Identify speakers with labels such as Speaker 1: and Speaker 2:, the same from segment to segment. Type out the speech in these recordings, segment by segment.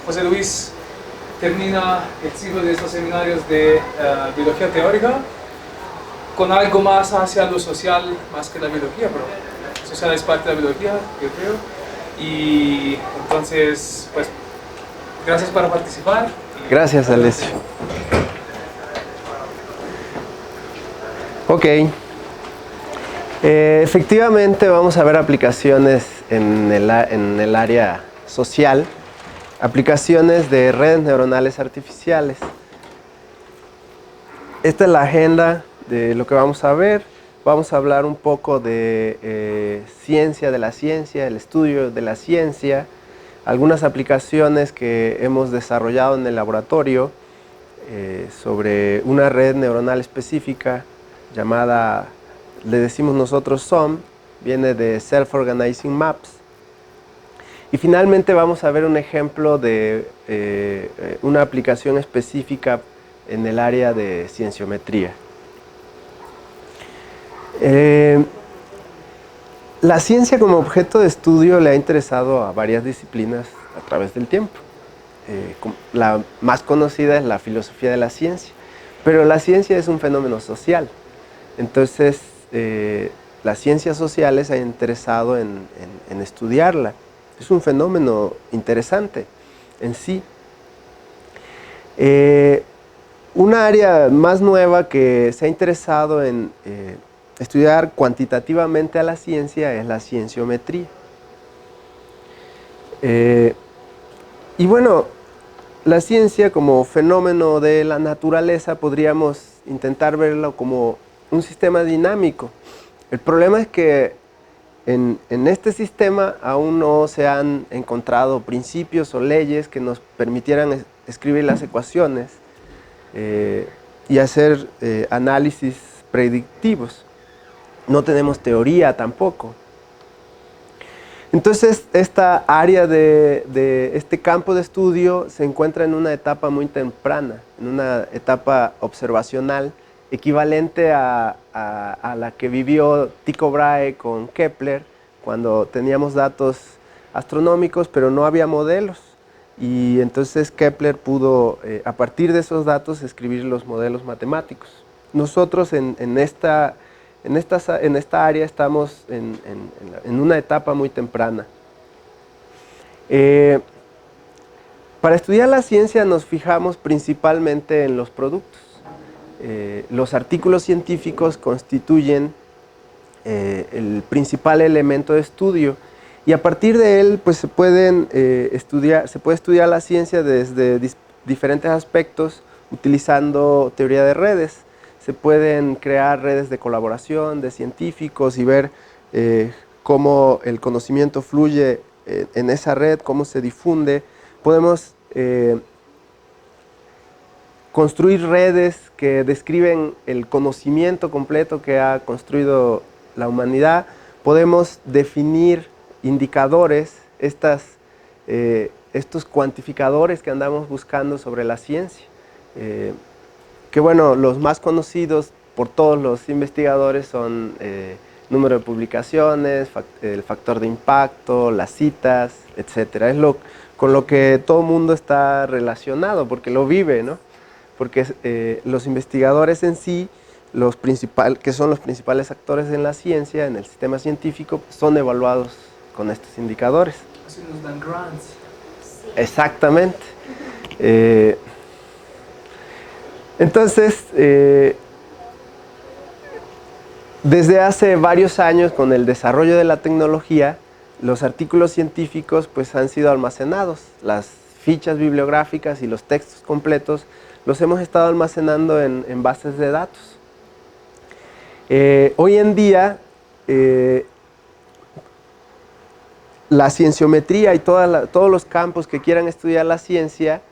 Speaker 1: José Luis termina el ciclo de estos seminarios de biología teórica con algo más hacia lo social, más que la biología, pero lo social es parte de la biología, yo creo. Y entonces, pues, gracias por participar.
Speaker 2: Gracias, Alessio. Ok. Efectivamente vamos a ver aplicaciones en el área social, aplicaciones de redes neuronales artificiales. Esta es la agenda de lo que vamos a ver. Vamos a hablar un poco de ciencia de la ciencia, el estudio de la ciencia, algunas aplicaciones que hemos desarrollado en el laboratorio sobre una red neuronal específica llamada, le decimos nosotros SOM, viene de Self-Organizing Maps. Y finalmente vamos a ver un ejemplo de una aplicación específica en el área de cienciometría. La ciencia como objeto de estudio le ha interesado a varias disciplinas a través del tiempo. La más conocida es la filosofía de la ciencia, pero la ciencia es un fenómeno social. Entonces, las ciencias sociales se han interesado en estudiarla. Es un fenómeno interesante en sí. Una área más nueva que se ha interesado en estudiar cuantitativamente a la ciencia es la cienciometría. Y bueno, la ciencia como fenómeno de la naturaleza podríamos intentar verlo como un sistema dinámico. El problema es que en este sistema aún no se han encontrado principios o leyes que nos permitieran escribir las ecuaciones y hacer análisis predictivos. No tenemos teoría tampoco. Entonces, esta área de este campo de estudio se encuentra en una etapa muy temprana, en una etapa observacional, equivalente a la que vivió Tycho Brahe con Kepler, cuando teníamos datos astronómicos, pero no había modelos. Y entonces Kepler pudo, a partir de esos datos, escribir los modelos matemáticos. Nosotros en esta área estamos en una etapa muy temprana. Para estudiar la ciencia nos fijamos principalmente en los productos. Los artículos científicos constituyen el principal elemento de estudio y a partir de él pues, se puede estudiar la ciencia desde diferentes aspectos utilizando teoría de redes. Se pueden crear redes de colaboración de científicos y ver cómo el conocimiento fluye en esa red, cómo se difunde. Podemos construir redes que describen el conocimiento completo que ha construido la humanidad. Podemos definir indicadores, estos cuantificadores que andamos buscando sobre la ciencia. Que bueno, los más conocidos por todos los investigadores son número de publicaciones, el factor de impacto, las citas, etc. Es con lo que todo el mundo está relacionado, porque lo vive, ¿no? Porque los investigadores en sí, que son los principales actores en la ciencia, en el sistema científico, son evaluados con estos indicadores.
Speaker 1: Así nos dan grants.
Speaker 2: Exactamente. Entonces, desde hace varios años, con el desarrollo de la tecnología, los artículos científicos pues, han sido almacenados. Las fichas bibliográficas y los textos completos los hemos estado almacenando en bases de datos. Hoy en día, la cienciometría y todos los campos que quieran estudiar la ciencia,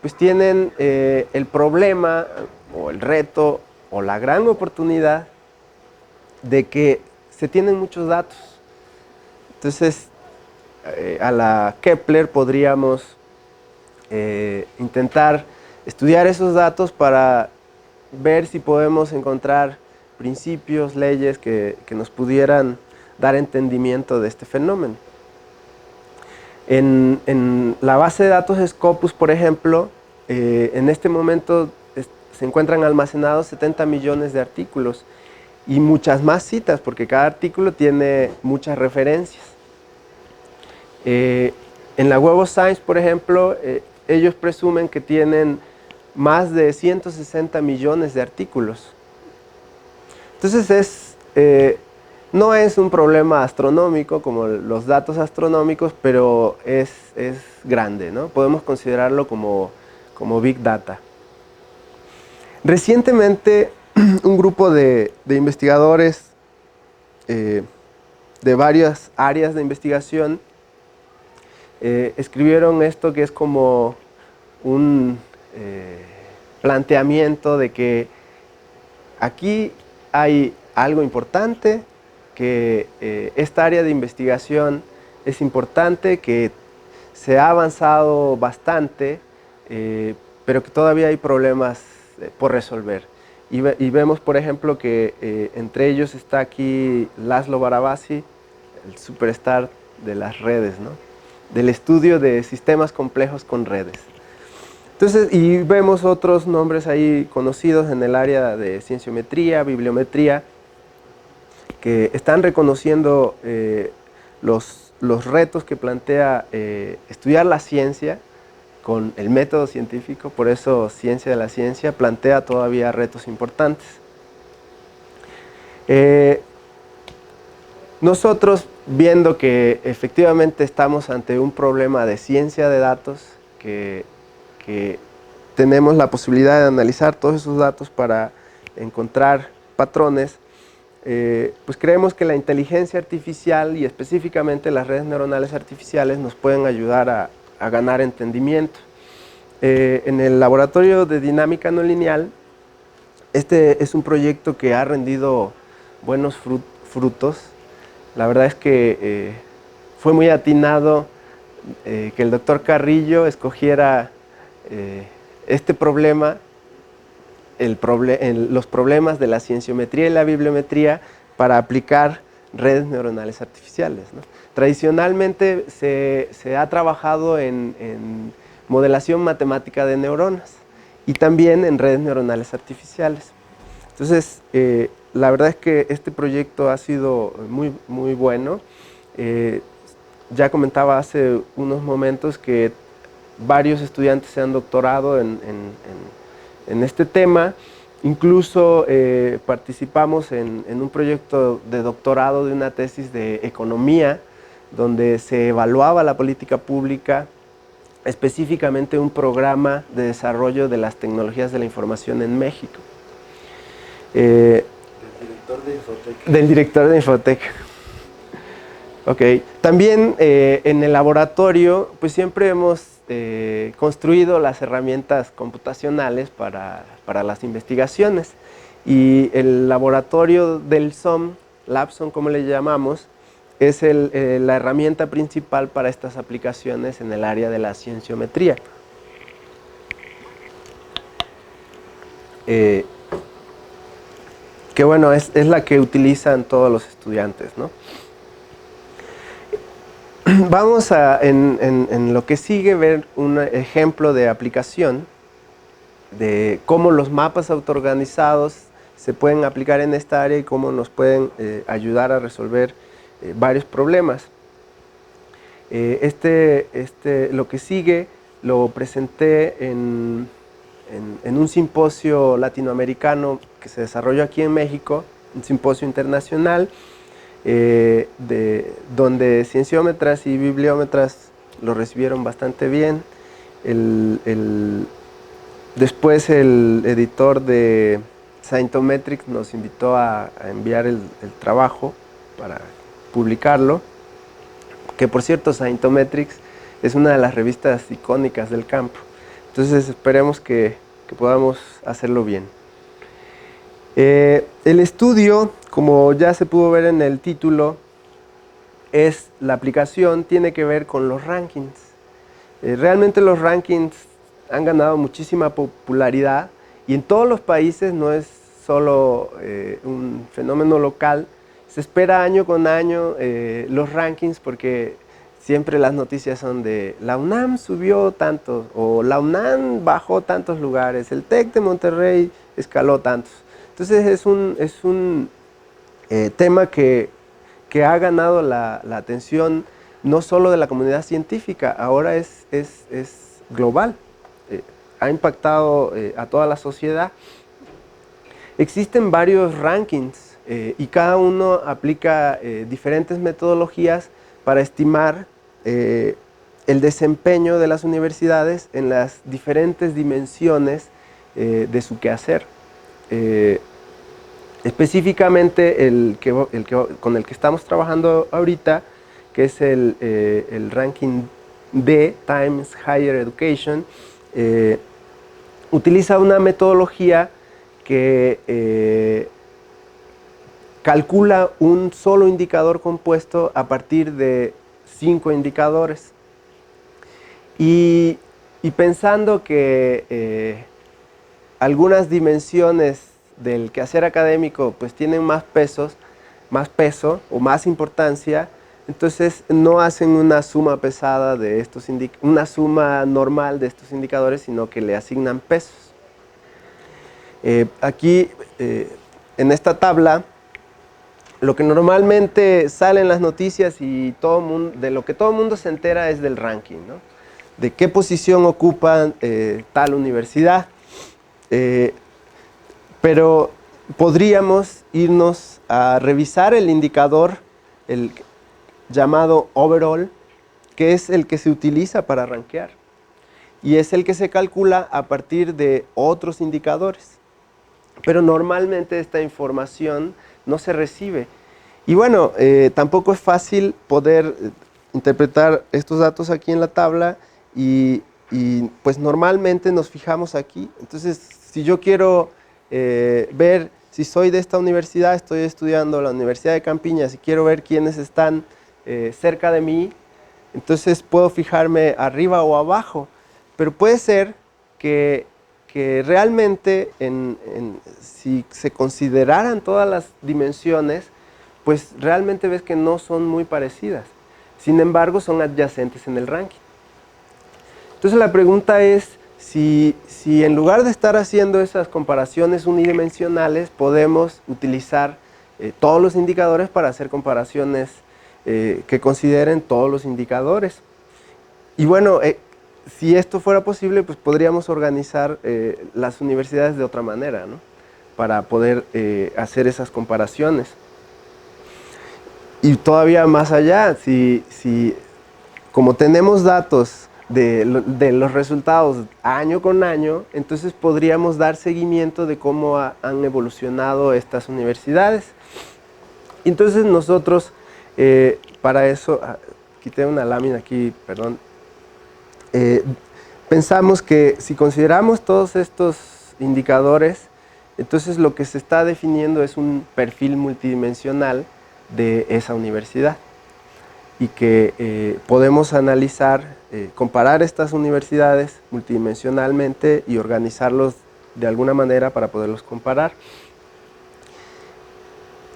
Speaker 2: pues tienen el problema o el reto o la gran oportunidad de que se tienen muchos datos. Entonces, a la Kepler podríamos intentar estudiar esos datos para ver si podemos encontrar principios, leyes que nos pudieran dar entendimiento de este fenómeno. En la base de datos Scopus, por ejemplo, en este momento se encuentran almacenados 70 millones de artículos y muchas más citas, porque cada artículo tiene muchas referencias. En la Web of Science, por ejemplo, ellos presumen que tienen más de 160 millones de artículos. Entonces no es un problema astronómico como los datos astronómicos, pero es grande, ¿no? Podemos considerarlo como Big Data. Recientemente, un grupo de investigadores de varias áreas de investigación escribieron esto que es como un planteamiento de que aquí hay algo importante, que esta área de investigación es importante, que se ha avanzado bastante, pero que todavía hay problemas por resolver. Y vemos, por ejemplo, que entre ellos está aquí Laszlo Barabasi, el superstar de las redes, ¿no? Del estudio de sistemas complejos con redes. Entonces, y vemos otros nombres ahí conocidos en el área de cienciometría, bibliometría, que están reconociendo los retos que plantea estudiar la ciencia con el método científico. Por eso Ciencia de la Ciencia plantea todavía retos importantes. Nosotros, viendo que efectivamente estamos ante un problema de ciencia de datos, que tenemos la posibilidad de analizar todos esos datos para encontrar patrones, pues creemos que la inteligencia artificial y específicamente las redes neuronales artificiales nos pueden ayudar a ganar entendimiento. En el laboratorio de dinámica no lineal, este es un proyecto que ha rendido buenos frutos. La verdad es que fue muy atinado que el doctor Carrillo escogiera este problema, los problemas de la cienciometría y la bibliometría para aplicar redes neuronales artificiales, ¿no? Tradicionalmente se ha trabajado en modelación matemática de neuronas y también en redes neuronales artificiales. Entonces, la verdad es que este proyecto ha sido muy bueno. Ya comentaba hace unos momentos que varios estudiantes se han doctorado en este tema. Incluso participamos en un proyecto de doctorado de una tesis de economía, donde se evaluaba la política pública, específicamente un programa de desarrollo de las tecnologías de la información en México. Del director de Infotec. Del director de Infotec. Ok. También en el laboratorio, pues siempre hemos construido las herramientas computacionales para las investigaciones. Y el laboratorio del SOM, LabSOM como le llamamos, es la herramienta principal para estas aplicaciones en el área de la cienciometría. Que bueno, es la que utilizan todos los estudiantes, ¿no? Vamos a, en lo que sigue, ver un ejemplo de aplicación de cómo los mapas autoorganizados se pueden aplicar en esta área y cómo nos pueden ayudar a resolver varios problemas. Lo que sigue lo presenté en un simposio latinoamericano que se desarrolló aquí en México, un simposio internacional, donde cienciómetras y bibliómetras lo recibieron bastante bien. Después el editor de Scientometrics nos invitó a enviar el trabajo para publicarlo, que por cierto Scientometrics es una de las revistas icónicas del campo. Entonces esperemos que podamos hacerlo bien. El estudio, como ya se pudo ver en el título, la aplicación tiene que ver con los rankings. Realmente los rankings han ganado muchísima popularidad y en todos los países, no es solo un fenómeno local. Se espera año con año los rankings porque siempre las noticias son de la UNAM subió tantos, o la UNAM bajó tantos lugares, el TEC de Monterrey escaló tantos. Entonces es un tema que ha ganado la atención no solo de la comunidad científica, ahora es global, ha impactado a toda la sociedad. Existen varios rankings y cada uno aplica diferentes metodologías para estimar el desempeño de las universidades en las diferentes dimensiones de su quehacer. Específicamente con el que estamos trabajando ahorita, que es el ranking D, Times Higher Education, utiliza una metodología que calcula un solo indicador compuesto a partir de 5 indicadores. Y pensando que algunas dimensiones del quehacer académico pues tienen más peso o más importancia, entonces no hacen una suma pesada de una suma normal de estos indicadores, sino que le asignan pesos. Aquí en esta tabla, lo que normalmente sale en las noticias y de lo que todo el mundo se entera es del ranking, ¿no? De qué posición ocupa tal universidad. Pero podríamos irnos a revisar el indicador, el llamado overall, que es el que se utiliza para rankear. Y es el que se calcula a partir de otros indicadores. Pero normalmente esta información no se recibe. Y bueno, tampoco es fácil poder interpretar estos datos aquí en la tabla y pues normalmente nos fijamos aquí. Entonces, si yo quiero ver si soy de esta universidad, estoy estudiando la Universidad de Campiñas y quiero ver quiénes están cerca de mí, entonces puedo fijarme arriba o abajo, pero puede ser que realmente si se consideraran todas las dimensiones, pues realmente ves que no son muy parecidas. Sin embargo, son adyacentes en el ranking. Entonces la pregunta es si en lugar de estar haciendo esas comparaciones unidimensionales, podemos utilizar todos los indicadores para hacer comparaciones que consideren todos los indicadores. Y bueno, si esto fuera posible, pues podríamos organizar las universidades de otra manera, ¿no? Para poder hacer esas comparaciones. Y todavía más allá, si como tenemos datos de los resultados año con año, entonces podríamos dar seguimiento de cómo han evolucionado estas universidades. Entonces nosotros, para eso, quité una lámina aquí, perdón, pensamos que si consideramos todos estos indicadores, entonces lo que se está definiendo es un perfil multidimensional de esa universidad y que podemos analizar, comparar estas universidades multidimensionalmente y organizarlos de alguna manera para poderlos comparar.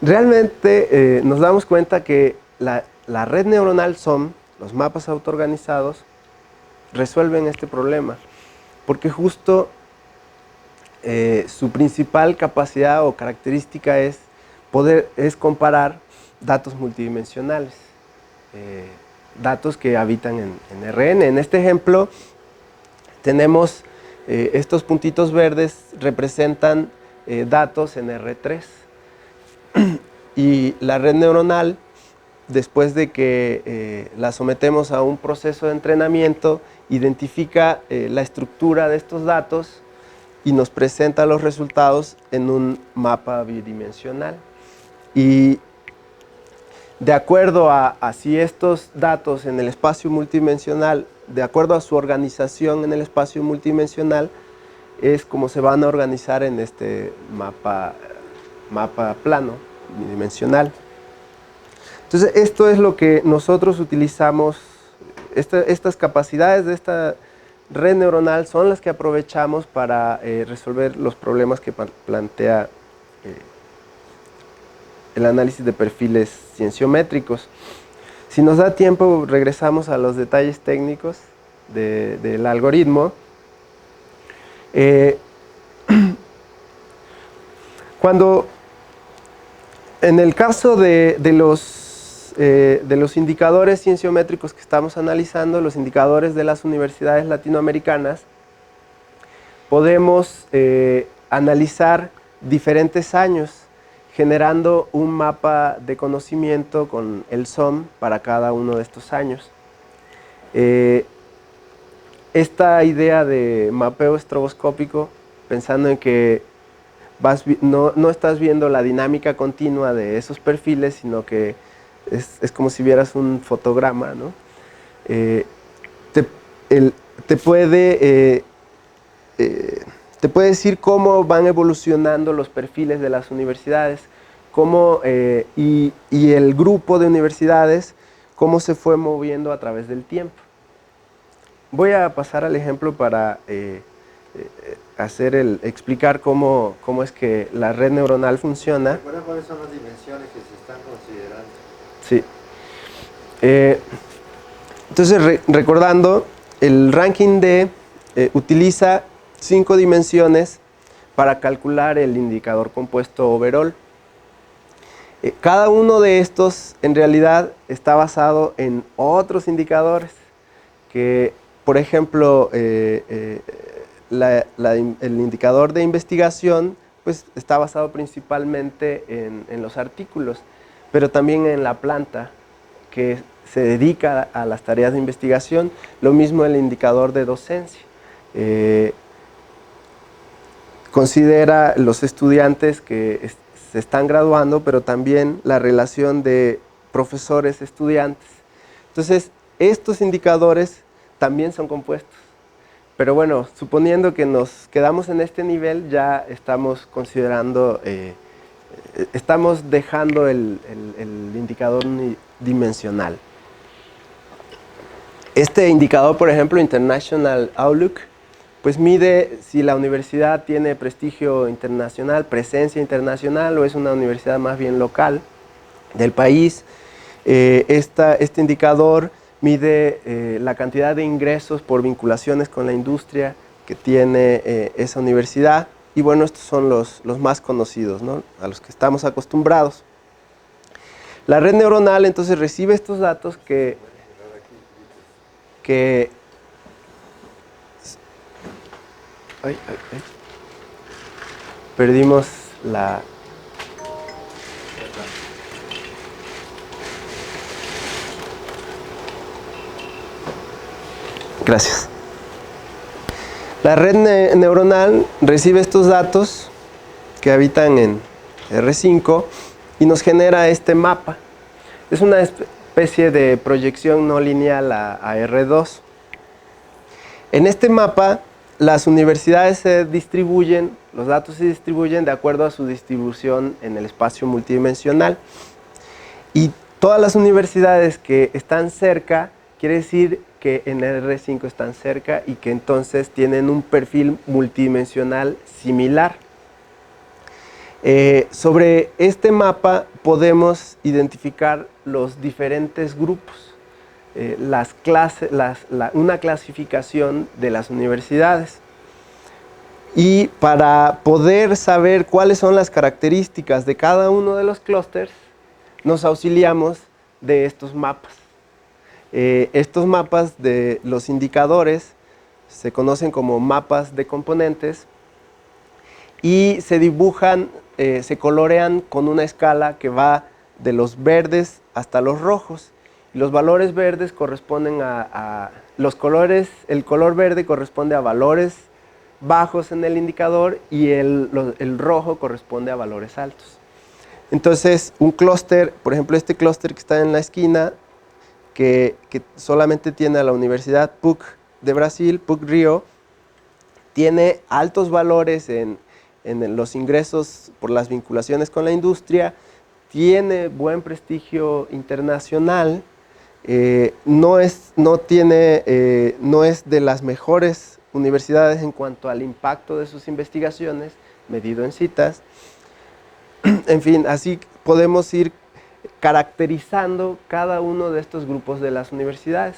Speaker 2: Realmente nos damos cuenta que la red neuronal SOM, los mapas autoorganizados, resuelven este problema, porque justo su principal capacidad o característica es comparar datos multidimensionales, datos que habitan en RN. En este ejemplo tenemos estos puntitos verdes representan datos en R3 y la red neuronal, después de que la sometemos a un proceso de entrenamiento, identifica la estructura de estos datos y nos presenta los resultados en un mapa bidimensional. Y de acuerdo a si estos datos en el espacio multidimensional, de acuerdo a su organización en el espacio multidimensional, es como se van a organizar en este mapa plano bidimensional. Entonces, esto es lo que nosotros utilizamos, estas capacidades de esta red neuronal son las que aprovechamos para resolver los problemas que plantea el análisis de perfiles cienciométricos. Si nos da tiempo, regresamos a los detalles técnicos del algoritmo. Cuando, en el caso de los indicadores cienciométricos que estamos analizando, los indicadores de las universidades latinoamericanas, podemos analizar diferentes años, generando un mapa de conocimiento con el SOM para cada uno de estos años. Esta idea de mapeo estroboscópico, pensando en que no estás viendo la dinámica continua de esos perfiles, sino que es como si vieras un fotograma, ¿no? Te puede decir cómo van evolucionando los perfiles de las universidades, y el grupo de universidades, cómo se fue moviendo a través del tiempo. Voy a pasar al ejemplo para explicar cómo es que la red neuronal funciona.
Speaker 3: ¿Recuerdan cuáles son las dimensiones que se están considerando?
Speaker 2: Sí. Entonces, recordando, el ranking D utiliza 5 dimensiones para calcular el indicador compuesto overall. Cada uno de estos, en realidad, está basado en otros indicadores que, por ejemplo, el indicador de investigación pues, está basado principalmente en los artículos, pero también en la planta que se dedica a las tareas de investigación. Lo mismo el indicador de docencia. Considera los estudiantes que se están graduando, pero también la relación de profesores-estudiantes. Entonces, estos indicadores también son compuestos. Pero bueno, suponiendo que nos quedamos en este nivel, ya estamos considerando, estamos dejando el indicador unidimensional. Este indicador, por ejemplo, International Outlook, pues mide si la universidad tiene prestigio internacional, presencia internacional, o es una universidad más bien local del país. Este indicador mide la cantidad de ingresos por vinculaciones con la industria que tiene esa universidad. Y bueno, estos son los más conocidos, ¿no? A los que estamos acostumbrados. La red neuronal entonces recibe estos datos que perdimos la... Gracias. La red neuronal recibe estos datos que habitan en R5 y nos genera este mapa. Es una especie de proyección no lineal a R2. En este mapa, las universidades se distribuyen, los datos se distribuyen de acuerdo a su distribución en el espacio multidimensional. Y todas las universidades que están cerca, quiere decir que en R5 están cerca y que entonces tienen un perfil multidimensional similar. Sobre este mapa podemos identificar los diferentes grupos, una clasificación de las universidades. Y para poder saber cuáles son las características de cada uno de los clústeres, nos auxiliamos de estos mapas. Estos mapas de los indicadores se conocen como mapas de componentes y se dibujan, se colorean con una escala que va de los verdes hasta los rojos. Los valores verdes corresponden el color verde corresponde a valores bajos en el indicador y el rojo corresponde a valores altos. Entonces, un clúster, por ejemplo, este clúster que está en la esquina, que solamente tiene a la Universidad PUC de Brasil, PUC Rio, tiene altos valores en los ingresos por las vinculaciones con la industria, tiene buen prestigio internacional, no es de las mejores universidades en cuanto al impacto de sus investigaciones, medido en citas. En fin, así podemos ir caracterizando cada uno de estos grupos de las universidades.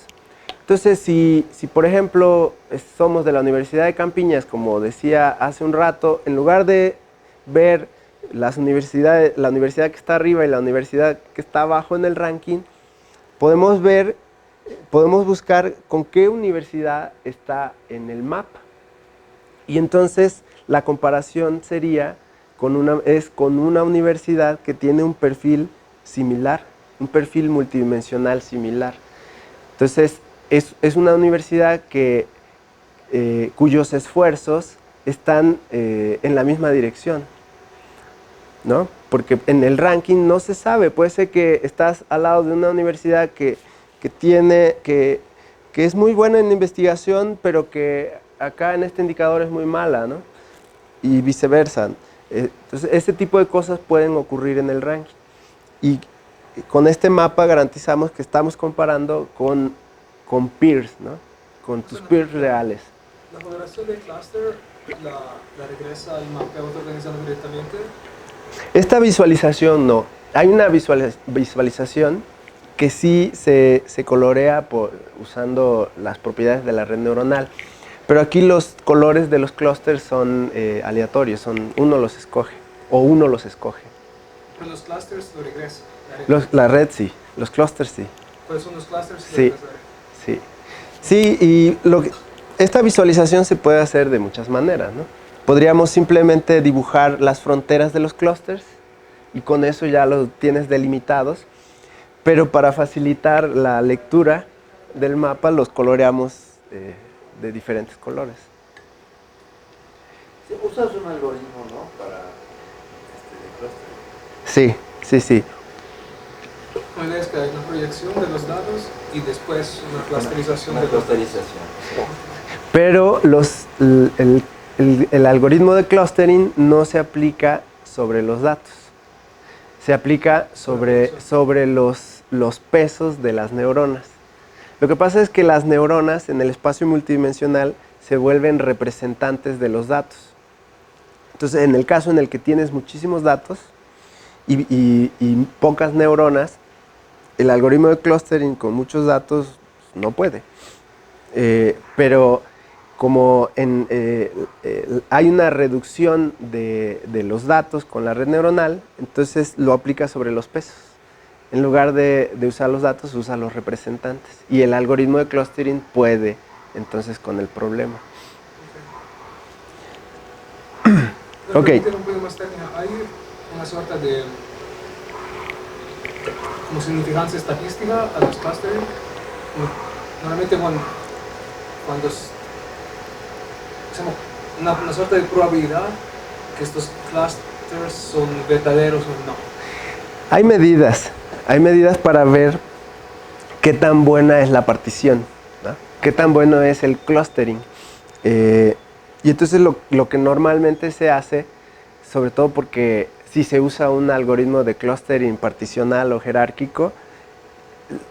Speaker 2: Entonces, si por ejemplo somos de la Universidad de Campiñas, como decía hace un rato, en lugar de ver las universidades, la universidad que está arriba y la universidad que está abajo en el ranking, podemos buscar con qué universidad está en el mapa. Y entonces la comparación sería con una universidad que tiene un perfil similar, un perfil multidimensional similar. Entonces, es una universidad cuyos esfuerzos están en la misma dirección, ¿no? Porque en el ranking no se sabe, puede ser que estás al lado de una universidad que es muy buena en investigación, pero que acá en este indicador es muy mala, ¿no? Y viceversa. Entonces, ese tipo de cosas pueden ocurrir en el ranking. Y con este mapa garantizamos que estamos comparando con peers, ¿no? Con tus peers reales.
Speaker 1: ¿La moderación de clúster la regresa al mapeo organizado directamente?
Speaker 2: Esta visualización no. Hay una visualización que sí se colorea usando las propiedades de la red neuronal. Pero aquí los colores de los clústeres son aleatorios, uno los escoge, o uno los escoge.
Speaker 1: Pero los clusters lo regresa.
Speaker 2: La red sí, los clústeres sí.
Speaker 1: ¿Cuáles son los clusters?
Speaker 2: Sí, sí. Sí, y esta visualización se puede hacer de muchas maneras, ¿no? Podríamos simplemente dibujar las fronteras de los clústeres y con eso ya los tienes delimitados, pero para facilitar la lectura del mapa los coloreamos de diferentes colores.
Speaker 3: Sí, usas un algoritmo, ¿no? Para de clúster.
Speaker 2: Sí.
Speaker 1: La idea es que hay una proyección de los datos y después una clusterización.
Speaker 2: Pero el algoritmo de clustering no se aplica sobre los datos. Se aplica sobre los pesos de las neuronas. Lo que pasa es que las neuronas en el espacio multidimensional se vuelven representantes de los datos. Entonces, en el caso en el que tienes muchísimos datos y pocas neuronas, el algoritmo de clustering con muchos datos no puede. Pero como hay una reducción de los datos con la red neuronal, entonces lo aplica sobre los pesos. En lugar de usar los datos, usa los representantes. Y el algoritmo de clustering puede, entonces, con el problema. Ok.
Speaker 1: Hay una suerte de como significancia estadística a los clustering. Normalmente cuando es una suerte de probabilidad que estos clusters son verdaderos o no.
Speaker 2: Hay medidas para ver qué tan buena es la partición, ¿no? Qué tan bueno es el clustering. Y entonces lo que normalmente se hace, sobre todo porque si se usa un algoritmo de clustering particional o jerárquico,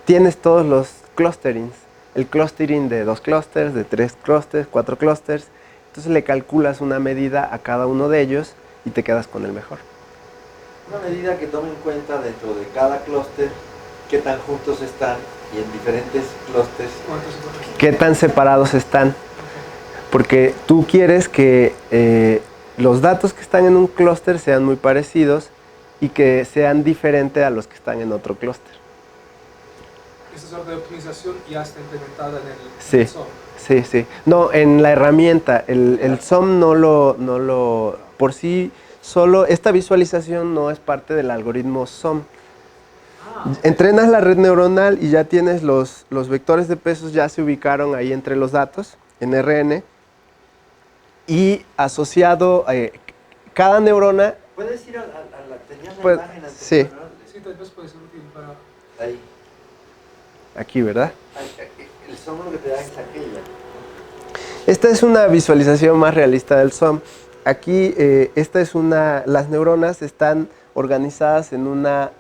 Speaker 2: tienes todos los clusterings. El clustering de 2 clusters, de 3 clusters, 4 clusters. Entonces le calculas una medida a cada uno de ellos y te quedas con el mejor.
Speaker 3: Una medida que tome en cuenta dentro de cada clúster qué tan juntos están y en diferentes clústeres
Speaker 2: qué tan separados están. Porque tú quieres que los datos que están en un clúster sean muy parecidos y que sean diferentes a los que están en otro clúster.
Speaker 1: Esta suerte de optimización ya está implementada en el SOM.
Speaker 2: Sí. No, en la herramienta. El SOM por sí solo, esta visualización no es parte del algoritmo SOM. Entrenas la red neuronal y ya tienes los vectores de pesos, ya se ubicaron ahí entre los datos en RN. Y asociado cada neurona.
Speaker 3: ¿Puedes ir a la tenías la
Speaker 2: pues,
Speaker 3: imagen antes?
Speaker 2: Sí.
Speaker 1: Sí, tal vez puede ser útil para...
Speaker 3: Ahí.
Speaker 2: Aquí, ¿verdad?
Speaker 3: El SOM lo que te da es aquella.
Speaker 2: Esta es una visualización más realista del SOM. Aquí, las neuronas están organizadas en una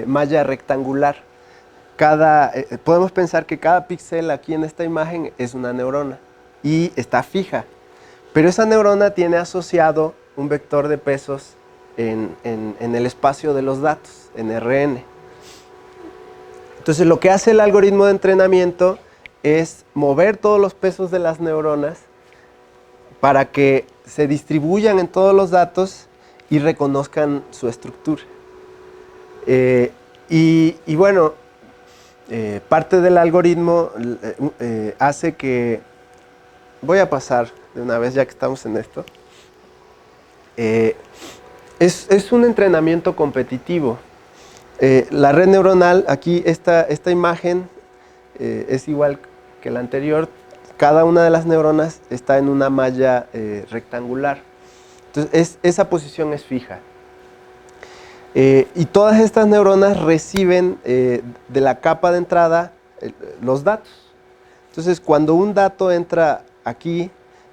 Speaker 2: malla rectangular. Podemos pensar que cada píxel aquí en esta imagen es una neurona y está fija. Pero esa neurona tiene asociado un vector de pesos en el espacio de los datos, en RN. Entonces lo que hace el algoritmo de entrenamiento es mover todos los pesos de las neuronas para que se distribuyan en todos los datos y reconozcan su estructura. Y bueno, parte del algoritmo hace que... Voy a pasar de una vez ya que estamos en esto. Es un entrenamiento competitivo. La red neuronal, aquí esta imagen es igual que la anterior. Cada una de las neuronas está en una malla rectangular. Entonces esa posición es fija. Y todas estas neuronas reciben de la capa de entrada los datos. Entonces cuando un dato entra aquí,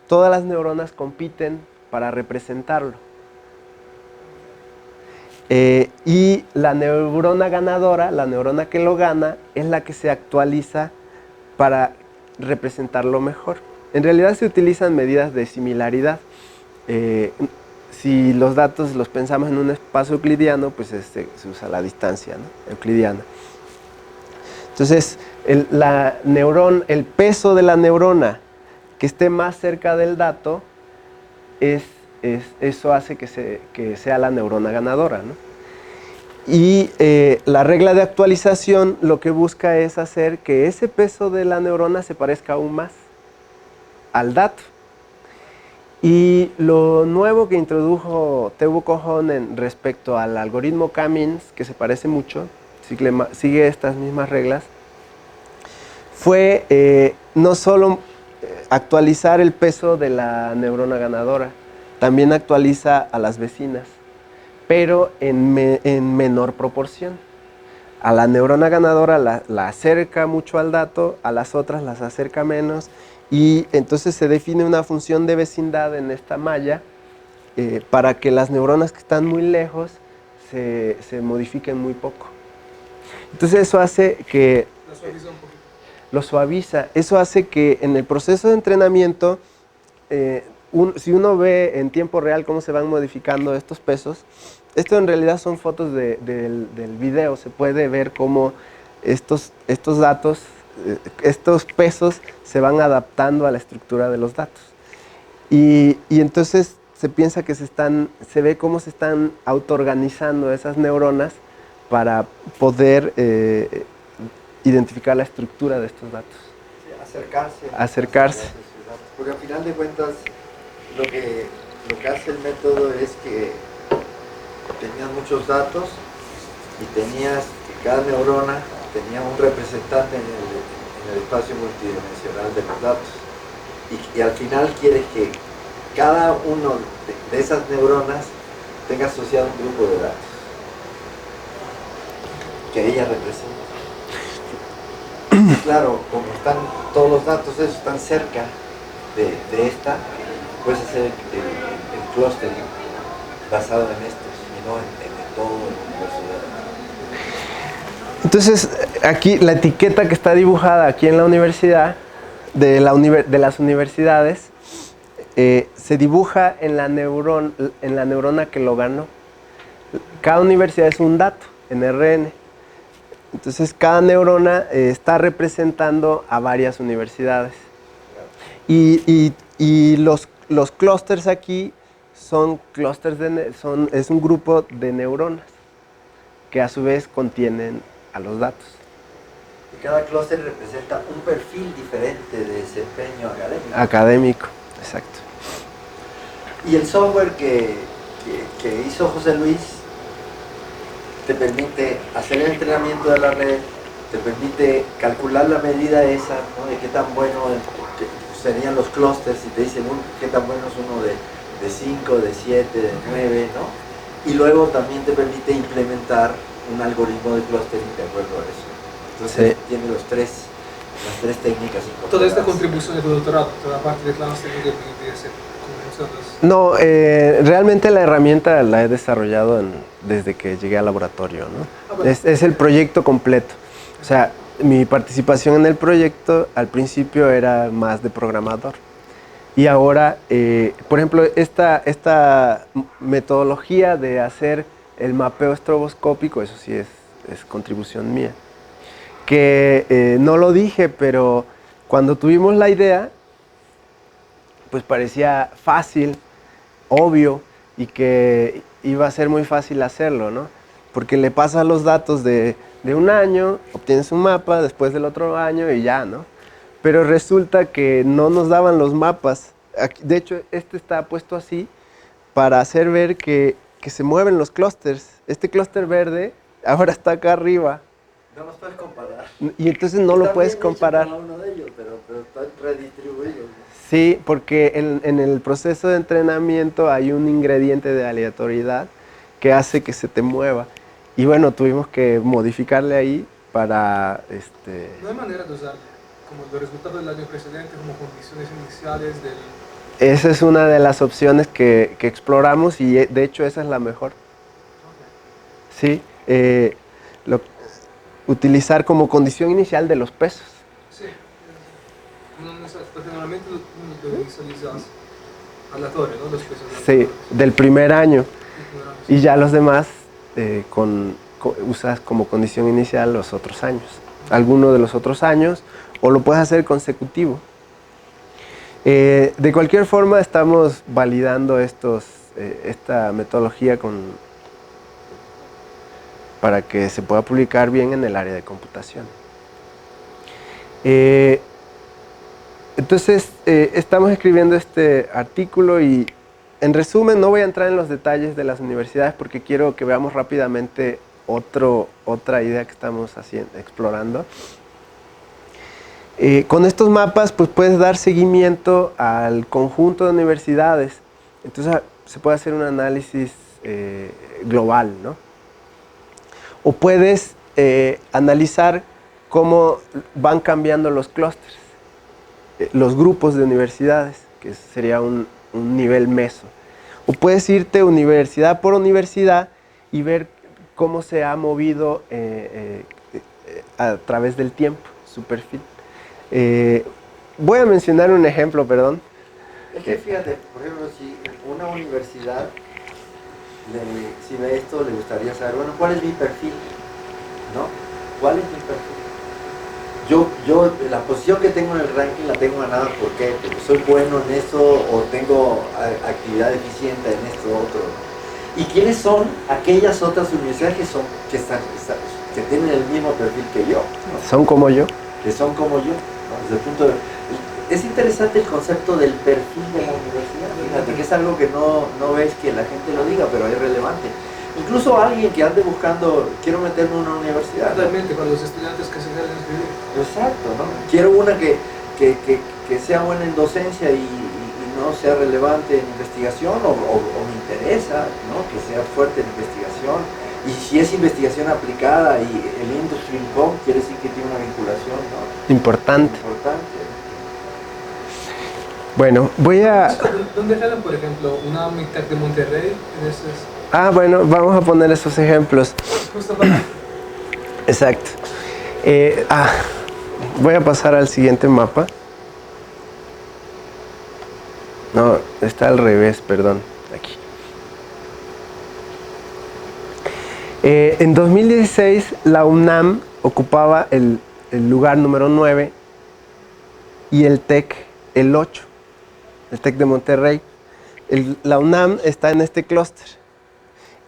Speaker 2: todas las neuronas compiten para representarlo. Y la neurona ganadora, la neurona que lo gana, es la que se actualiza para representarlo mejor. En realidad se utilizan medidas de similaridad. Si los datos los pensamos en un espacio euclidiano, pues se usa la distancia, ¿no? Euclidiana. Entonces, el peso de la neurona que esté más cerca del dato, eso hace que sea la neurona ganadora, ¿no? Y la regla de actualización lo que busca es hacer que ese peso de la neurona se parezca aún más al dato. Y lo nuevo que introdujo Teuvo Kohonen respecto al algoritmo K-means, que se parece mucho, sigue estas mismas reglas, fue no solo actualizar el peso de la neurona ganadora, también actualiza a las vecinas, pero en menor proporción. A la neurona ganadora la acerca mucho al dato, a las otras las acerca menos, y entonces se define una función de vecindad en esta malla para que las neuronas que están muy lejos se modifiquen muy poco. Entonces eso hace que...
Speaker 1: Lo suaviza un poquito.
Speaker 2: Lo suaviza. Eso hace que en el proceso de entrenamiento, si uno ve en tiempo real cómo se van modificando estos pesos, esto en realidad son fotos del video. Se puede ver cómo estos datos, estos pesos se van adaptando a la estructura de los datos. Y entonces se piensa que se ve cómo se están autoorganizando esas neuronas para poder identificar la estructura de estos datos.
Speaker 3: Sí, acercarse.
Speaker 2: Acercarse.
Speaker 3: Porque al final de cuentas lo que hace el método es que tenías muchos datos y tenías que cada neurona tenía un representante en el espacio multidimensional de los datos. Y al final quiere que cada uno de esas neuronas tenga asociado un grupo de datos que ella representa. Y claro, como están todos los datos esos están cerca de esta, puedes hacer el clúster basado en estos y no en todo el universo de datos.
Speaker 2: Entonces, aquí la etiqueta que está dibujada aquí en la universidad, de las universidades, se dibuja en la neurona que lo ganó. Cada universidad es un dato en RN. Entonces, cada neurona está representando a varias universidades. Y los clústeres aquí son clústeres es un grupo de neuronas que a su vez contienen a los datos.
Speaker 3: Y cada clúster representa un perfil diferente de desempeño académico.
Speaker 2: Académico, exacto.
Speaker 3: Y el software que hizo José Luis te permite hacer el entrenamiento de la red, te permite calcular la medida esa, ¿no? De qué tan bueno serían los clústeres, y te dicen qué tan bueno es uno de 5, de 7, de 9, ¿no? Y luego también te permite implementar un algoritmo de clustering de acuerdo a eso. Entonces sí, tiene las tres técnicas incorporadas.
Speaker 1: Toda esta contribución de tu doctorado, toda la parte de clustering que permite hacer combinaciones.
Speaker 2: No, realmente la herramienta la he desarrollado desde que llegué al laboratorio, ¿no? Bueno. Es el proyecto completo. O sea, mi participación en el proyecto al principio era más de programador. Y ahora, por ejemplo, esta metodología de hacer el mapeo estroboscópico, eso sí es contribución mía, que no lo dije, pero cuando tuvimos la idea, pues parecía fácil, obvio, y que iba a ser muy fácil hacerlo, ¿no? Porque le pasas los datos de un año, obtienes un mapa, después del otro año y ya, ¿no? Pero resulta que no nos daban los mapas. De hecho, este está puesto así para hacer ver que se mueven los clústeres. Este clúster verde ahora está acá arriba.
Speaker 3: No los puedes comparar.
Speaker 2: Y entonces no lo puedes comparar.
Speaker 3: Cada uno de ellos, pero están redistribuidos.
Speaker 2: Sí, porque en el proceso de entrenamiento hay un ingrediente de aleatoriedad que hace que se te mueva. Y bueno, tuvimos que modificarle ahí para...
Speaker 1: No hay manera de usar como los resultados del año precedente como condiciones iniciales del...
Speaker 2: Esa es una de las opciones que exploramos y de hecho esa es la mejor. Sí, utilizar como condición inicial de los pesos.
Speaker 1: Sí, porque normalmente lo visualizas aleatorio, ¿no? Los pesos
Speaker 2: Sí, del primer año. Y ya los demás usas como condición inicial los otros años. Alguno de los otros años, o lo puedes hacer consecutivo. De cualquier forma, estamos validando esta metodología para que se pueda publicar bien en el área de computación. Entonces, estamos escribiendo este artículo y, en resumen, no voy a entrar en los detalles de las universidades porque quiero que veamos rápidamente otra idea que estamos explorando. Con estos mapas pues puedes dar seguimiento al conjunto de universidades, entonces se puede hacer un análisis global, ¿no? O puedes analizar cómo van cambiando los clústeres, los grupos de universidades, que sería un nivel meso. O puedes irte universidad por universidad y ver cómo se ha movido a través del tiempo, su perfil. Voy a mencionar un ejemplo, perdón.
Speaker 3: Es que fíjate, por ejemplo, si una universidad, si ve esto, le gustaría saber, bueno, ¿cuál es mi perfil? ¿No? ¿Cuál es mi perfil? Yo la posición que tengo en el ranking la tengo ganada, ¿por qué? Porque soy bueno en esto o tengo actividad eficiente en esto otro. ¿Y quiénes son aquellas otras universidades que tienen el mismo perfil que yo? ¿No?
Speaker 2: Son como yo.
Speaker 3: Que son como yo. Desde el punto de... Es interesante el concepto del perfil de la universidad, fíjate que es algo que no ves que la gente lo diga, pero es relevante. Incluso alguien que ande buscando, quiero meterme en una universidad.
Speaker 1: Totalmente, con los estudiantes que se quieren inscribir.
Speaker 3: Exacto, ¿no? Quiero una que sea buena en docencia y no sea relevante en investigación o me interesa, ¿no? Que sea fuerte en investigación. Y si es investigación aplicada y el industry income, quiere decir que tiene una vinculación, ¿no?
Speaker 2: Importante. Bueno, voy a...
Speaker 1: ¿Dónde quedan, por ejemplo, una Tec de Monterrey?
Speaker 2: Bueno, vamos a poner esos ejemplos.
Speaker 1: Justo para...
Speaker 2: Exacto. Voy a pasar al siguiente mapa. No, está al revés, perdón. Aquí. En 2016, la UNAM ocupaba el lugar número 9 y el TEC el 8. El TEC de Monterrey. La UNAM está en este clúster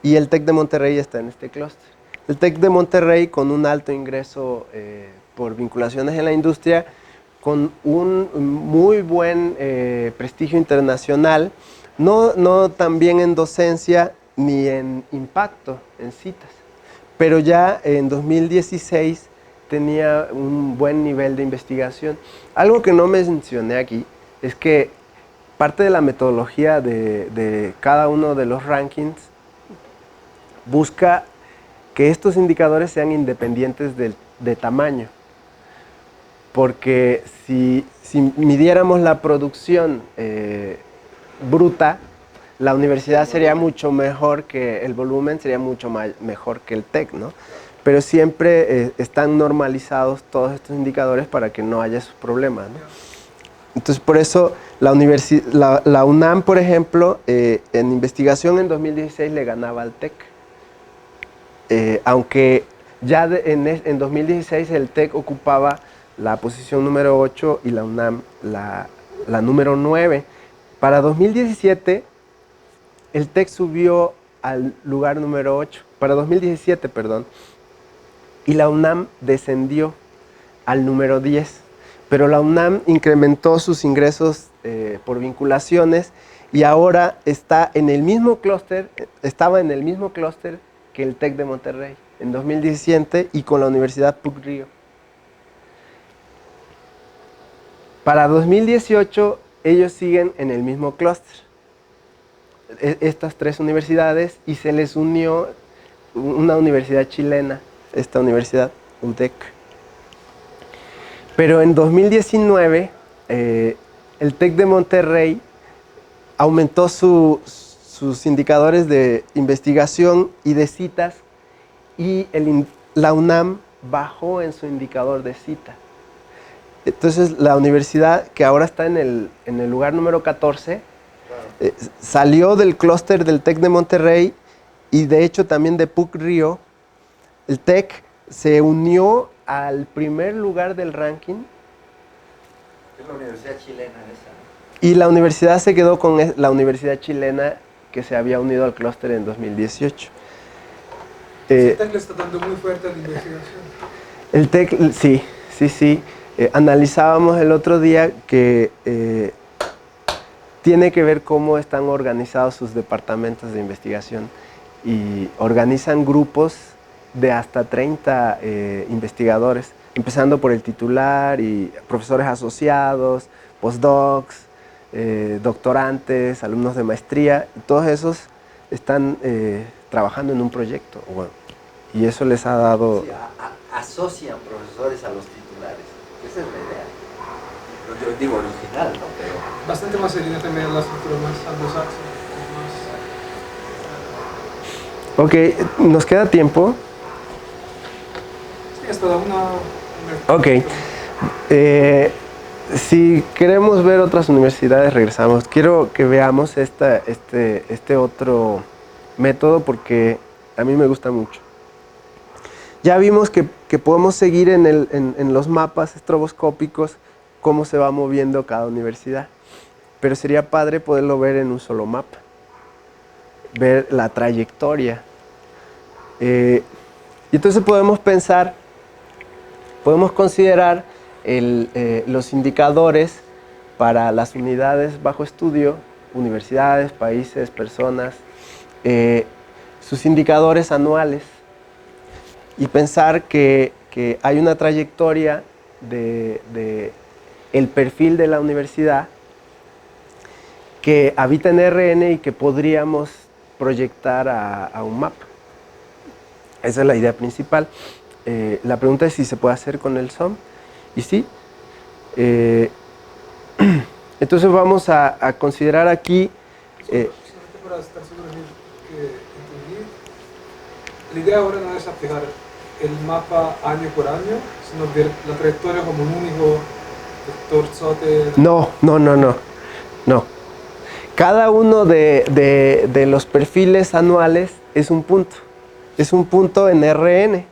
Speaker 2: y el TEC de Monterrey está en este clúster. El TEC de Monterrey con un alto ingreso por vinculaciones en la industria, con un muy buen prestigio internacional, no tan bien en docencia ni en impacto, en citas, pero ya en 2016 tenía un buen nivel de investigación. Algo que no mencioné aquí es que parte de la metodología de cada uno de los rankings busca que estos indicadores sean independientes de tamaño. Porque si midiéramos la producción bruta, la universidad sería mucho mejor que el volumen, sería mucho mejor que el TEC, ¿no? Pero siempre están normalizados todos estos indicadores para que no haya esos problemas, ¿no? Entonces, por eso la UNAM, por ejemplo, en investigación en 2016 le ganaba al TEC. Aunque ya en 2016 el TEC ocupaba la posición número 8 y la UNAM la número 9. Para 2017 el TEC subió al lugar número 8, para 2017, perdón, y la UNAM descendió al número 10. Pero la UNAM incrementó sus ingresos por vinculaciones y ahora estaba en el mismo clúster que el TEC de Monterrey en 2017 y con la Universidad PUC-Río. Para 2018 ellos siguen en el mismo clúster, estas tres universidades, y se les unió una universidad chilena, esta universidad, UDEC. Pero en 2019 el TEC de Monterrey aumentó sus indicadores de investigación y de citas, y la UNAM bajó en su indicador de cita. Entonces la universidad, que ahora está en el lugar número 14, salió del clúster del TEC de Monterrey y de hecho también de PUC-Río. El TEC se unió al primer lugar del ranking.
Speaker 3: Es la universidad chilena esa, ¿no?
Speaker 2: Y la universidad se quedó con la universidad chilena que se había unido al clúster en 2018.
Speaker 1: El TEC le está dando muy fuerte a la investigación.
Speaker 2: El TEC, sí. Analizábamos el otro día que tiene que ver cómo están organizados sus departamentos de investigación, y organizan grupos de hasta 30 investigadores, empezando por el titular y profesores asociados, postdocs, doctorantes, alumnos de maestría. Todos esos están trabajando en un proyecto, bueno, y eso les ha dado...
Speaker 3: Sí, asocian profesores a los titulares. Esa es la idea. Yo digo original, ¿no? Pero...
Speaker 1: Bastante más seria también la estructura más anglosaxona.
Speaker 2: Ok, ¿nos queda tiempo?
Speaker 1: Sí, hasta una...
Speaker 2: Ok. Si queremos ver otras universidades, regresamos. Quiero que veamos este otro método porque a mí me gusta mucho. Ya vimos que podemos seguir en los mapas estroboscópicos cómo se va moviendo cada universidad, pero sería padre poderlo ver en un solo mapa, ver la trayectoria. Y entonces podemos considerar los indicadores para las unidades bajo estudio, universidades, países, personas, sus indicadores anuales, y pensar que hay una trayectoria de el perfil de la universidad que habita en RN y que podríamos proyectar a un mapa. Esa es la idea principal. La pregunta es si se puede hacer con el SOM, y sí. Entonces vamos a considerar aquí...
Speaker 1: Solamente para estar seguro que entendí, la idea ahora no es aplicar el mapa año por año, sino ver la trayectoria como un único vector SOTE.
Speaker 2: No. Cada uno de los perfiles anuales es un punto. Es un punto en RN.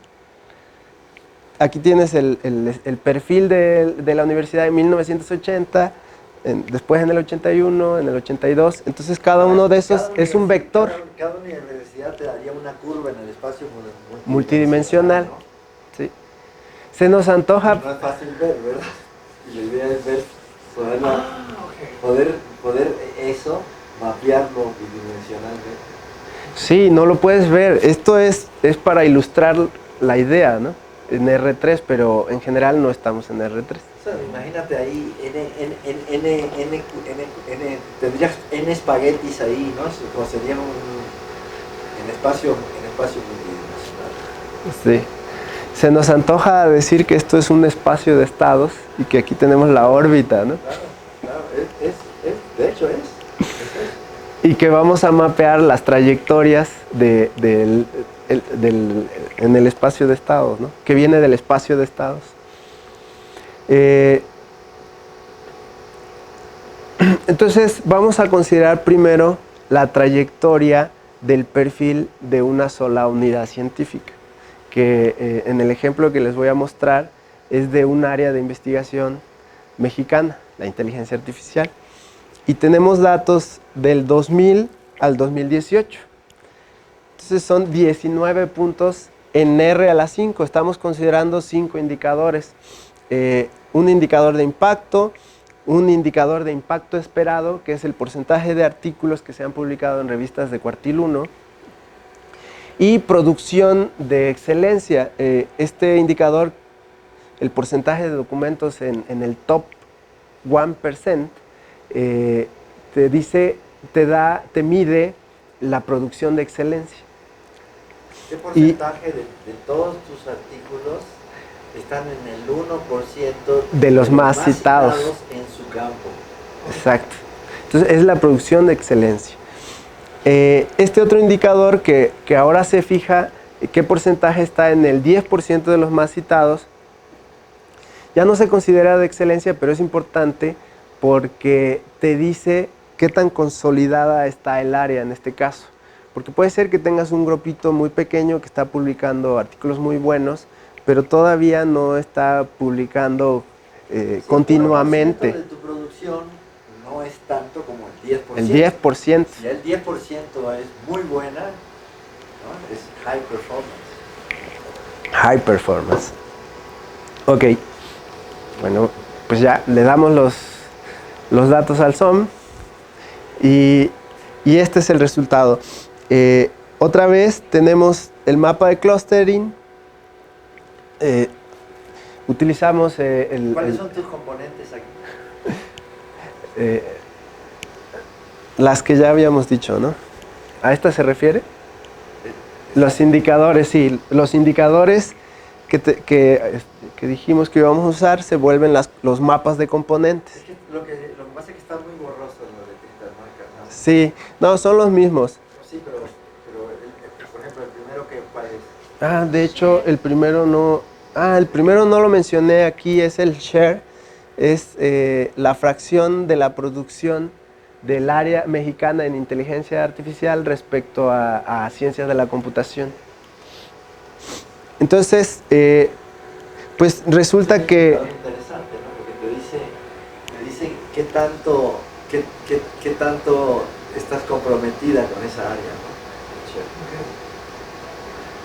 Speaker 2: Aquí tienes el perfil de la universidad de 1980, después en el 81, en el 82. Entonces cada uno de esos es un vector.
Speaker 3: Cada universidad te daría una curva en el espacio
Speaker 2: multidimensional, ¿no? Sí. Se nos antoja...
Speaker 3: No es fácil ver, ¿verdad? Y la idea es ver, poder eso, mapearlo bidimensionalmente.
Speaker 2: Sí, no lo puedes ver. Esto es para ilustrar la idea, ¿no? En R3, pero en general no estamos en R3.
Speaker 3: O sea, imagínate ahí, tendrías N espaguetis ahí, ¿no? Como sería en espacio multidimensional.
Speaker 2: Sí. Se nos antoja decir que esto es un espacio de estados y que aquí tenemos la órbita, ¿no?
Speaker 3: Claro, de hecho es.
Speaker 2: Y que vamos a mapear las trayectorias en el espacio de estados, ¿no? Que viene del espacio de estados. Entonces vamos a considerar primero la trayectoria del perfil de una sola unidad científica, que en el ejemplo que les voy a mostrar es de un área de investigación mexicana, la inteligencia artificial. Y tenemos datos del 2000 al 2018. Entonces son 19 puntos en R a la 5. Estamos considerando 5 indicadores. Un indicador de impacto, un indicador de impacto esperado, que es el porcentaje de artículos que se han publicado en revistas de cuartil 1, y producción de excelencia. Este indicador, el porcentaje de documentos en el top 1%, te mide la producción de excelencia.
Speaker 3: ¿Qué porcentaje de todos tus artículos están en el 1%
Speaker 2: de los más citados
Speaker 3: en su campo?
Speaker 2: Exacto. Entonces es la producción de excelencia. Este otro indicador que ahora se fija qué porcentaje está en el 10% de los más citados, ya no se considera de excelencia, pero es importante porque te dice qué tan consolidada está el área en este caso. Porque puede ser que tengas un grupito muy pequeño que está publicando artículos muy buenos, pero todavía no está publicando continuamente.
Speaker 3: El 1% de tu producción no es tanto como el 10%.
Speaker 2: El 10%.
Speaker 3: Si el 10% es muy buena, ¿no? Es high performance.
Speaker 2: High performance. Ok. Bueno, pues ya le damos los datos al SOM y este es el resultado. Otra vez tenemos el mapa de clustering. Utilizamos
Speaker 3: ¿Cuáles son tus componentes aquí?
Speaker 2: Las que ya habíamos dicho, ¿no? ¿A esta se refiere? Los indicadores, sí. Los indicadores que dijimos que íbamos a usar se vuelven los mapas de componentes.
Speaker 3: Es que lo que pasa es que está muy borroso lo de Tintas Marcas, ¿no?
Speaker 2: Sí, no, son los mismos.
Speaker 3: Sí, pero por ejemplo, el primero, ¿cuál es?
Speaker 2: De hecho, el primero no lo mencioné aquí, es el share. Es la fracción de la producción del área mexicana en inteligencia artificial respecto a ciencias de la computación. Entonces, pues resulta que...
Speaker 3: Es interesante, ¿no? Porque te dice qué tanto estás comprometida con esa área, ¿no?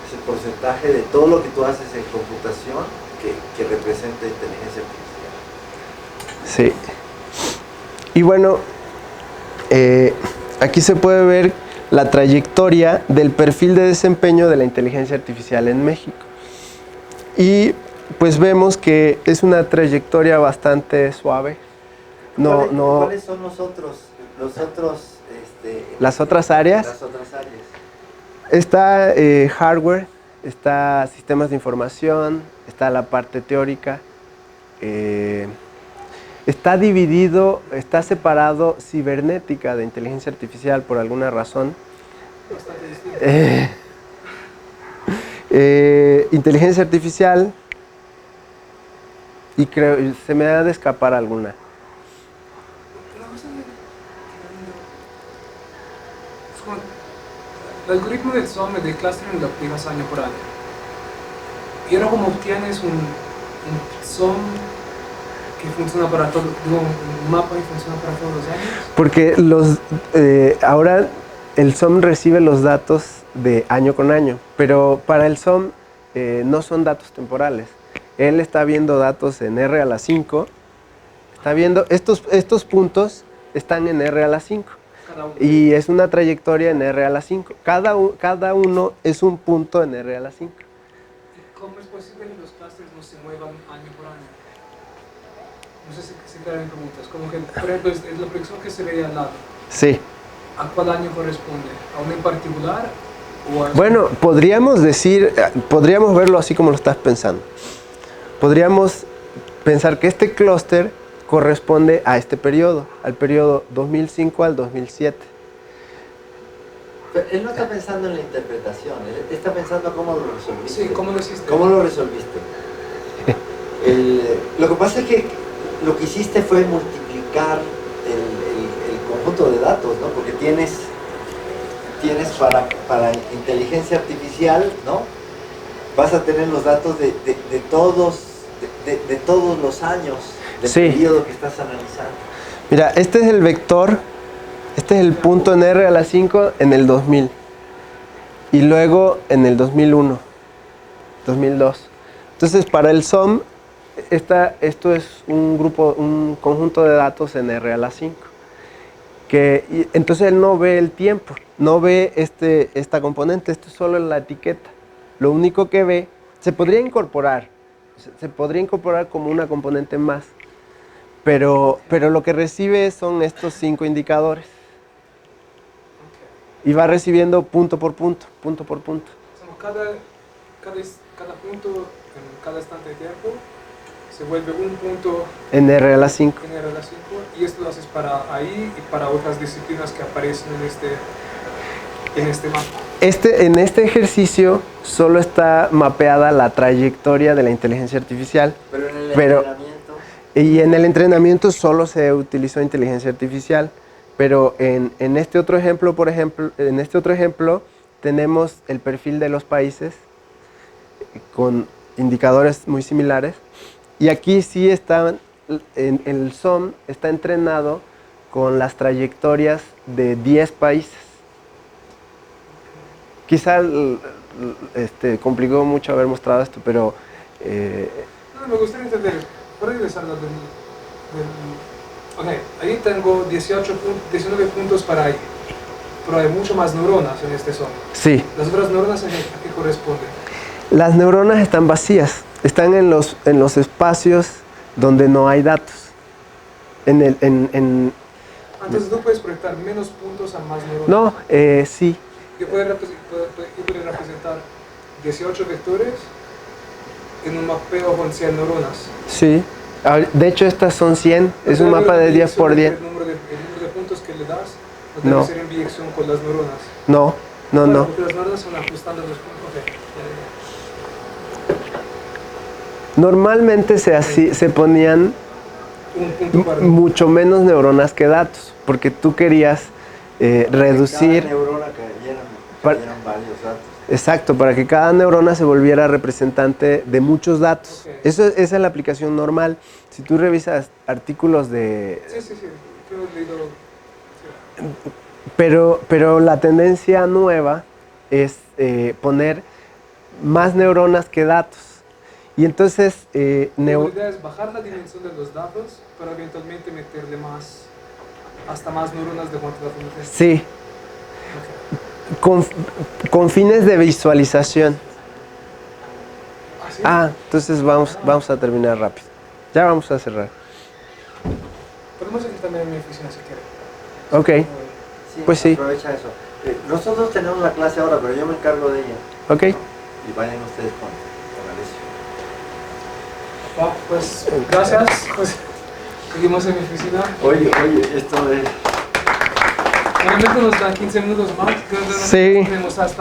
Speaker 3: Es el porcentaje de todo lo que tú haces en computación que representa inteligencia artificial.
Speaker 2: Sí. Y bueno, aquí se puede ver la trayectoria del perfil de desempeño de la inteligencia artificial en México. Y pues vemos que es una trayectoria bastante suave.
Speaker 3: ¿Cuáles son
Speaker 2: las otras áreas?
Speaker 3: Las otras áreas.
Speaker 2: Está hardware, está sistemas de información, está la parte teórica. Está dividido, está separado cibernética de inteligencia artificial por alguna razón. Inteligencia artificial y creo, se me ha de escapar alguna.
Speaker 1: El algoritmo del SOM de clustering lo aplicas año por año. Y ahora como obtienes un SOM que funciona para todo, un mapa que funciona para todos los años.
Speaker 2: Porque ahora el SOM recibe los datos de año con año, pero para el SOM no son datos temporales. Él está viendo datos en R a la 5, está viendo estos puntos están en R a la 5 y es una trayectoria en R a la 5. Cada uno es un punto en R a la 5.
Speaker 1: ¿Y cómo es posible que los clústeres no se muevan año por año? No sé si claro en preguntas. Como que, por ejemplo, es la proyección que se ve al lado.
Speaker 2: Sí.
Speaker 1: ¿A cuál año corresponde? ¿A uno en particular?
Speaker 2: Bueno, podríamos verlo así como lo estás pensando. Podríamos pensar que este clúster corresponde a este periodo, al periodo 2005 al 2007.
Speaker 3: Pero él no está pensando en la interpretación, él está pensando cómo lo resolviste.
Speaker 1: Sí, ¿cómo lo hiciste?
Speaker 3: ¿Cómo lo resolviste? Lo que pasa es que lo que hiciste fue multiplicar tienes para inteligencia artificial, ¿no? Vas a tener los datos de todos los años del
Speaker 2: Sí.
Speaker 3: periodo que estás analizando.
Speaker 2: Mira, este es el vector, este es el punto en R a la 5 en el 2000. Y luego en el 2001, 2002. Entonces, para el SOM, esto es un conjunto de datos en R a la 5. Entonces él no ve el tiempo, no ve esta componente, esto es solo la etiqueta. Lo único que ve, se podría incorporar como una componente más, pero lo que recibe son estos 5 indicadores. Y va recibiendo punto por punto, punto por punto.
Speaker 1: Cada punto en cada instante de tiempo se vuelve un punto
Speaker 2: En R a la 5.
Speaker 1: en R a la 5, y esto lo haces para ahí y para otras disciplinas que aparecen en este mapa.
Speaker 2: En este ejercicio solo está mapeada la trayectoria de la inteligencia artificial.
Speaker 3: Pero en el
Speaker 2: Pero-
Speaker 3: entrenamiento,
Speaker 2: Y en el entrenamiento solo se utilizó inteligencia artificial. Pero en este otro ejemplo, por ejemplo, tenemos el perfil de los países con indicadores muy similares. Y aquí sí el SOM está entrenado con las trayectorias de 10 países. Quizá complicó mucho haber mostrado esto, pero
Speaker 1: No, me gustaría entender, por regresar del ok, ahí tengo 19 puntos para ahí, pero hay mucho más neuronas en este SOM.
Speaker 2: sí,
Speaker 1: ¿Las otras neuronas a qué corresponden?
Speaker 2: las neuronas están vacías, están en los espacios donde no hay datos.
Speaker 1: Entonces tú puedes proyectar menos puntos a más neuronas.
Speaker 2: No, sí,
Speaker 1: Yo puedo representar 18 vectores en un mapeo con 100 neuronas.
Speaker 2: sí. De hecho, estas son 100, es un mapa de 10 por 10.
Speaker 1: El número de puntos que le das no
Speaker 2: No.
Speaker 1: debe ser en biyección con las neuronas.
Speaker 2: No, no,
Speaker 1: Bueno,
Speaker 2: no.
Speaker 1: porque las neuronas son ajustando los puntos. Ok,
Speaker 2: Normalmente se ponían
Speaker 1: un punto para
Speaker 2: mucho menos neuronas que datos, porque tú querías reducir.
Speaker 3: cada neurona
Speaker 2: Par-
Speaker 3: cayeran varios datos.
Speaker 2: Exacto, para que cada neurona se volviera representante de muchos datos.
Speaker 1: Ok.
Speaker 2: Esa es la aplicación normal. Si tú revisas artículos de...
Speaker 1: Sí. Yo he leído.
Speaker 2: Pero la tendencia nueva es poner más neuronas que datos. Y entonces...
Speaker 1: La idea es bajar la dimensión de los datos, pero eventualmente meterle hasta más neuronas de cuántos datos metes.
Speaker 2: Sí,
Speaker 1: Ok.
Speaker 2: con fines de visualización.
Speaker 1: ¿Sí?
Speaker 2: Entonces vamos a terminar rápido. Ya vamos a cerrar.
Speaker 1: Podemos ir también en mi oficina si quieren.
Speaker 2: Ok, Pues sí.
Speaker 3: Aprovecha eso. Nosotros tenemos la clase ahora, pero yo me encargo de ella.
Speaker 2: ok.
Speaker 3: Y vayan ustedes con Alessio.
Speaker 1: Va, pues gracias. Pues seguimos en mi oficina.
Speaker 3: Oye, esto es...
Speaker 1: Normalmente nos dan 15 minutos más.
Speaker 2: Sí.
Speaker 1: Tenemos hasta